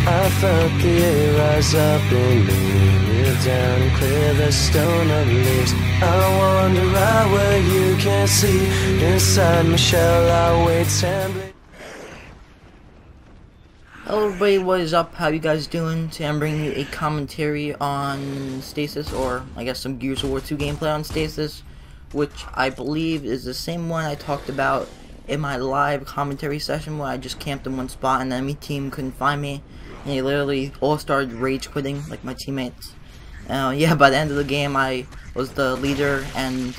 I felt the air rise up in me, kneel down and clear the stone of leaves. I wander out where you can't see, inside my shell I wait trembling. Hello everybody, what is up? How you guys doing? Today I'm bringing you a commentary on Stasis, or I guess some Gears of War 2 gameplay on Stasis, which I believe is the same one I talked about in my live commentary session where I just camped in one spot and the enemy team couldn't find me, and they literally all started rage quitting, like my teammates. Yeah, by the end of the game I was the leader and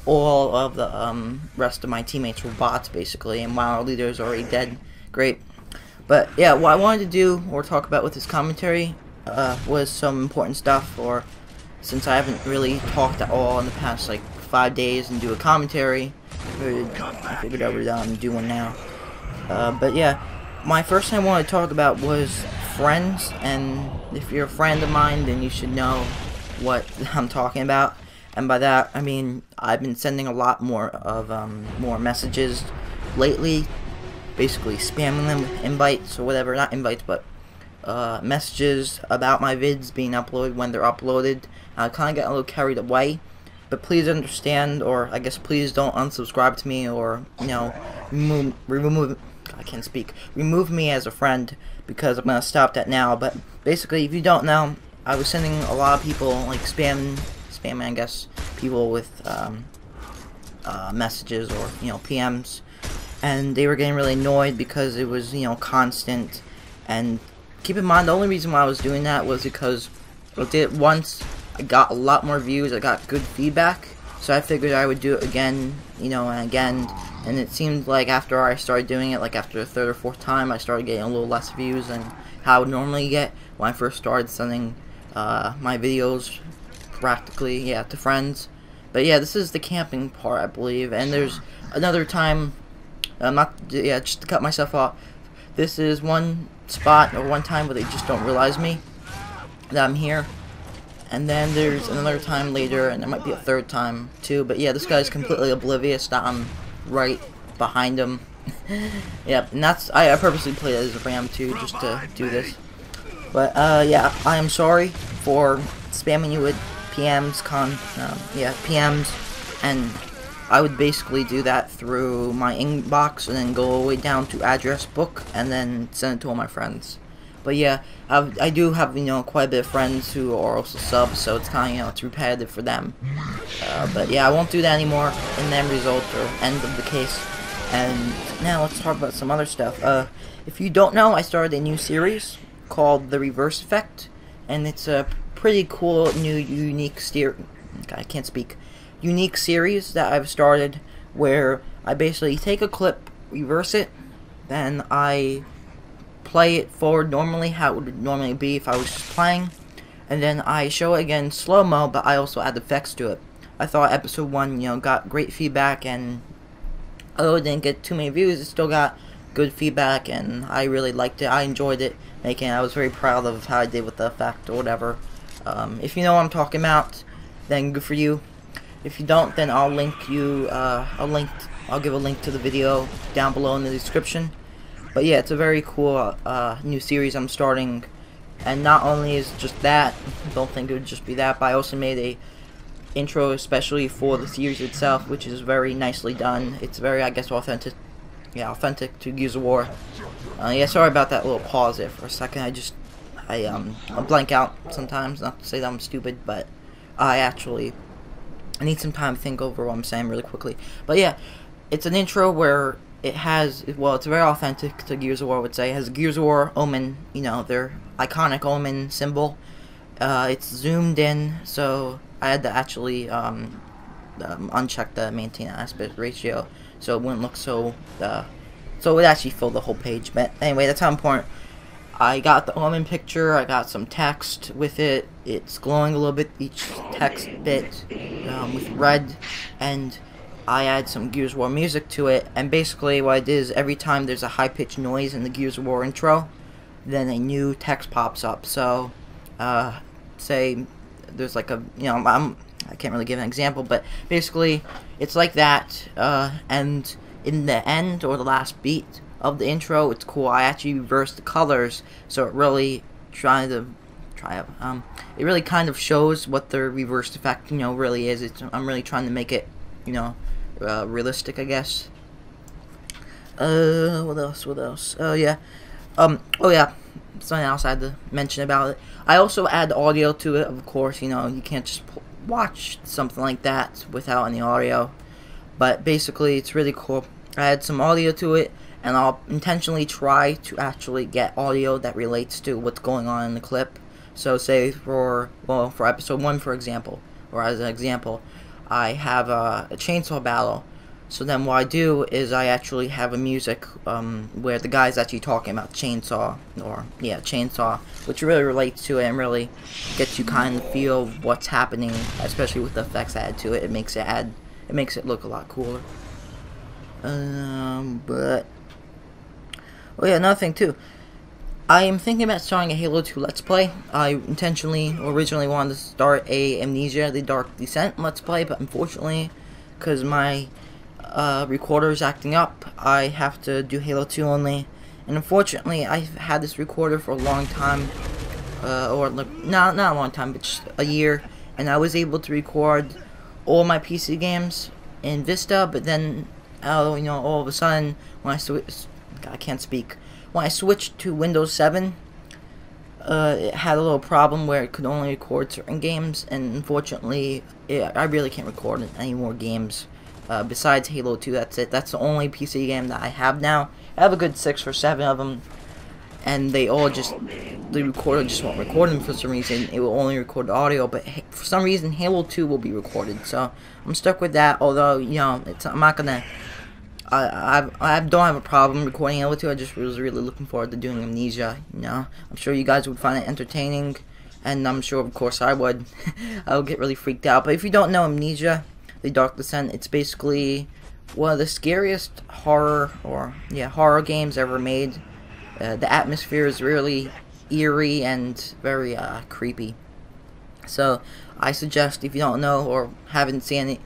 all of the rest of my teammates were bots basically, and while our leader is already dead. Great. But yeah, what I wanted to do or talk about with this commentary was some important stuff, or since I haven't really talked at all in the past like 5 days and do a commentary, I figured I would do one now. But yeah, my first thing I wanted to talk about was friends, and if you're a friend of mine then you should know what I'm talking about. And by that I mean I've been sending a lot more of more messages lately, basically spamming them with invites or whatever, not invites but messages about my vids being uploaded when they're uploaded. I kind of got a little carried away, but please understand, or I guess please don't unsubscribe to me, or you know, remove me as a friend, because I'm gonna stop that now. But basically, if you don't know, I was sending a lot of people like spamming I guess people with messages or PMs, and they were getting really annoyed because it was constant. And keep in mind, the only reason why I was doing that was because I did it once, I got a lot more views, I got good feedback, so I figured I would do it again, and again. And it seemed like after I started doing it, like after the third or fourth time, I started getting a little less views than how I would normally get when I first started sending my videos practically, to friends. But yeah, this is the camping part, I believe. And there's another time, just to cut myself off, this is one spot or one time where they just don't realize me, that I'm here. And then there's another time later, and there might be a third time too, but yeah, this guy's completely oblivious that I'm right behind him. Yep, and that's, I purposely played as a ram too, just to do this. But yeah, I am sorry for spamming you with PMs, PMs, and I would basically do that through my inbox and then go all the way down to address book and then send it to all my friends. But yeah, I do have quite a bit of friends who are also subs, so it's kind of it's repetitive for them. But yeah, I won't do that anymore in the end result or end of the case. And now let's talk about some other stuff. If you don't know, I started a new series called The Reverse Effect, and it's a pretty cool new unique series that I've started, where I basically take a clip, reverse it, then I play it forward normally, how it would normally be if I was just playing, and then I show it again slow-mo, but I also add effects to it. I thought episode 1, got great feedback, and although it didn't get too many views, it still got good feedback, and I really liked it. I enjoyed it making it. I was very proud of how I did with the effect or whatever. If you know what I'm talking about, then good for you. If you don't, then I'll link you. I'll give a link to the video down below in the description. But yeah, it's a very cool new series I'm starting, and not only is it just that, don't think it would just be that, but I also made a intro especially for the series itself, which is very nicely done. It's very, I guess, authentic to Gears of War. Yeah, sorry about that little pause there for a second. I blank out sometimes. Not to say that I'm stupid, but I need some time to think over what I'm saying really quickly. But yeah, it's an intro where it has, well, it's very authentic to Gears of War, I would say. It has a Gears of War omen, their iconic omen symbol. It's zoomed in, so I had to actually uncheck the maintain aspect ratio, so it wouldn't look so it would actually fill the whole page. But anyway, that's how important. I got the omen picture, I got some text with it. It's glowing a little bit, each text bit, with red, and I add some Gears of War music to it. And basically what I did is every time there's a high-pitched noise in the Gears of War intro, then a new text pops up. So say there's like a, I can't really give an example, but basically it's like that, and in the end or the last beat of the intro. It's cool. I actually reversed the colors, so it really it really kind of shows what the reversed effect, really is. I'm really trying to make it, realistic, I guess. What else? Oh yeah. Something else I had to mention about it. I also add audio to it, of course. You can't just watch something like that without any audio. But basically, it's really cool. I add some audio to it, and I'll intentionally try to actually get audio that relates to what's going on in the clip. So, say for episode 1, for example, or as an example, I have a chainsaw battle. So then what I do is I actually have a music where the guy's actually talking about chainsaw, which really relates to it and really gets you kind of feel what's happening, especially with the effects I add to it. It makes it look a lot cooler. Another thing too. I am thinking about starting a Halo 2 Let's Play. I originally wanted to start a Amnesia: The Dark Descent Let's Play, but unfortunately, because my recorder is acting up, I have to do Halo 2 only. And unfortunately, I've had this recorder for a long time, not a long time, but just a year, and I was able to record all my PC games in Vista, but then, all of a sudden, when I switched to Windows 7, it had a little problem where it could only record certain games, and unfortunately, I really can't record any more games besides Halo 2. That's it. That's the only PC game that I have now. I have a good 6 or 7 of them, and the recorder just won't record them for some reason. It will only record the audio, but for some reason, Halo 2 will be recorded. So I'm stuck with that. Although I'm not gonna. I don't have a problem recording Halo 2. I just was really looking forward to doing Amnesia. I'm sure you guys would find it entertaining, and I'm sure, of course, I would. I would get really freaked out. But if you don't know Amnesia: The Dark Descent, it's basically one of the scariest horror games ever made. The atmosphere is really eerie and very creepy. So I suggest, if you don't know or haven't seen any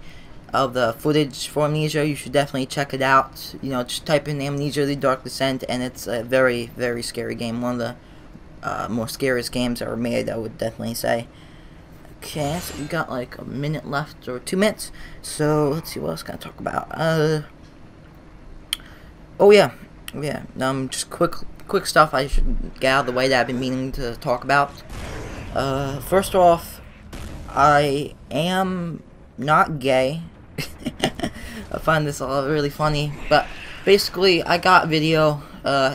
of the footage for Amnesia, you should definitely check it out. Just type in Amnesia: The Dark Descent, and it's a very, very scary game. One of the more scariest games ever made, I would definitely say. Okay, so we got like a minute left, or 2 minutes. So let's see, what else can I talk about? Just quick stuff I should get out of the way that I've been meaning to talk about. First off, I am not gay. I find this all really funny, but basically, I got a video.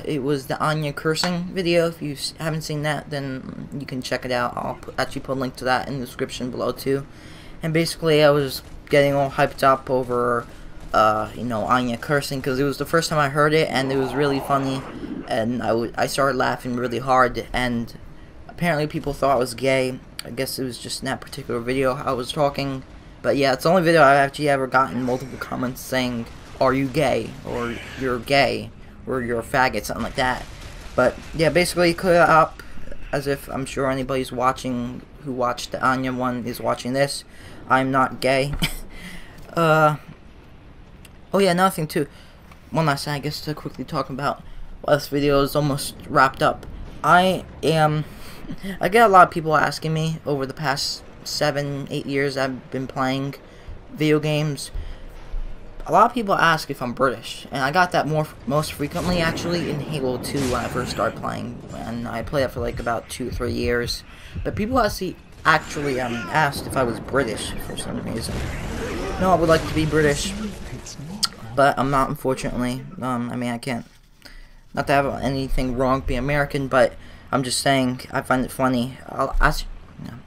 It was the Anya cursing video. If you haven't seen that, then you can check it out. I'll actually put a link to that in the description below too. And basically, I was getting all hyped up over, Anya cursing, because it was the first time I heard it, and it was really funny. And I started laughing really hard, and apparently people thought I was gay. I guess it was just in that particular video I was talking. But yeah, it's the only video I've actually ever gotten multiple comments saying, "Are you gay?" or "You're gay," or "You're a faggot," something like that. But yeah, basically clear it up, as if I'm sure anybody's watching who watched the Anya one is watching this. I'm not gay. Another thing too. One last thing, I guess, to quickly talk about while this video is almost wrapped up. I get a lot of people asking me over the past 7-8 years I've been playing video games. A lot of people ask if I'm British, and I got that most frequently actually in Halo 2 when I first started playing, and I played it for like about 2-3 years. But people actually asked if I was British for some reason. No, I would like to be British, but I'm not, unfortunately. I can't. Not to have anything wrong being American, but I'm just saying I find it funny.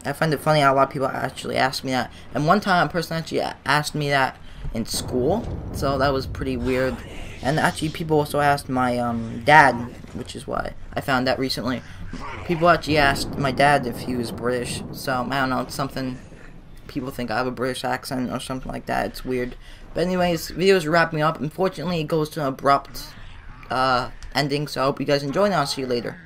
I find it funny how a lot of people actually ask me that. And one time, a person actually asked me that in school, so that was pretty weird. And actually, people also asked my dad, which is why I found out recently. People actually asked my dad if he was British, so I don't know, it's something. People think I have a British accent or something like that. It's weird. But anyways, video's wrapping up. Unfortunately, it goes to an abrupt ending, so I hope you guys enjoy, and I'll see you later.